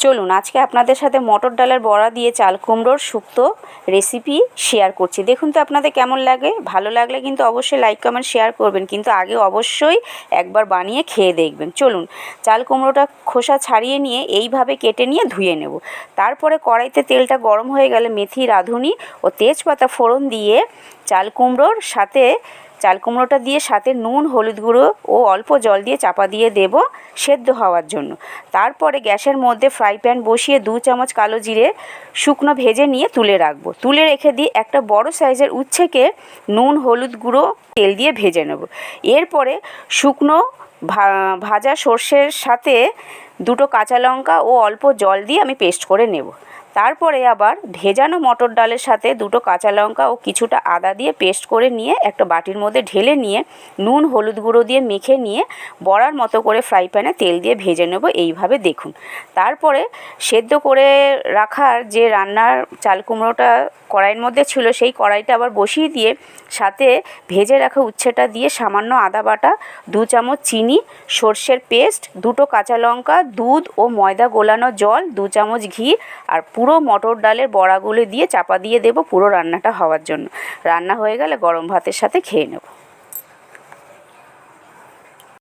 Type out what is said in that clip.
চলুন আজকে আপনাদের সাথে মটর ডালের বড়া দিয়ে চাল কুমড়োর শুক্তো রেসিপি শেয়ার করছি। দেখুন তো আপনাদের কেমন লাগে। ভালো লাগলে কিন্তু অবশ্যই লাইক কমেন্ট শেয়ার করবেন, কিন্তু আগে অবশ্যই একবার বানিয়ে খেয়ে দেখবেন। চলুন, চাল কুমড়োটা খোসা ছাড়িয়ে নিয়ে এইভাবে কেটে নিয়ে ধুয়ে নেব। তারপরে কড়াইতে তেলটা গরম হয়ে গেলে মেথি, রাঁধুনি ও তেজপাতা ফোড়ন দিয়ে চাল কুমড়োটা দিয়ে সাথে নুন, হলুদ গুঁড়ো ও অল্প জল দিয়ে চাপা দিয়ে দেব সেদ্ধ হওয়ার জন্য। তারপরে গ্যাসের মধ্যে ফ্রাই প্যান বসিয়ে 2 চামচ কালো জিরে শুকনো ভেজে নিয়ে তুলে রেখে দিয়ে একটা বড় সাইজের উচ্ছেকে নুন, হলুদ গুঁড়ো, তেল দিয়ে ভেজে নেব। এরপরে শুকনো ভাজা সর্ষের সাথে 2টো কাঁচা লঙ্কা ও অল্প জল দিয়ে আমি পেস্ট করে নেব। তারপরে আবার ভেজানো মটর ডালের সাথে 2টো কাঁচা লঙ্কা ও কিছুটা আদা দিয়ে পেস্ট করে নিয়ে একটা বাটির মধ্যে ঢেলে নিয়ে নুন, হলুদ গুঁড়ো দিয়ে মেখে নিয়ে বড়ার মতো করে ফ্রাই প্যানে তেল দিয়ে ভেজে নেব। এইভাবে দেখুন। তারপরে সেদ্ধ করে রাখার যে রান্নার চাল কুমড়োটা কড়াইয়ের মধ্যে ছিল, সেই কড়াইটা আবার বসিয়ে দিয়ে সাথে ভেজে রাখা উচ্ছেটা দিয়ে সামান্য আদা বাটা, 2 চামচ চিনি, সর্ষের পেস্ট, 2টো কাঁচা লঙ্কা, দুধ ও ময়দা গোলানো জল, 2 চামচ ঘি আর পুরো মটর ডালের বড়াগুলো দিয়ে চাপা দিয়ে দেব পুরো রান্নাটা হওয়ার জন্য। রান্না হয়ে গেলে গরম ভাতের সাথে খেয়ে নেব।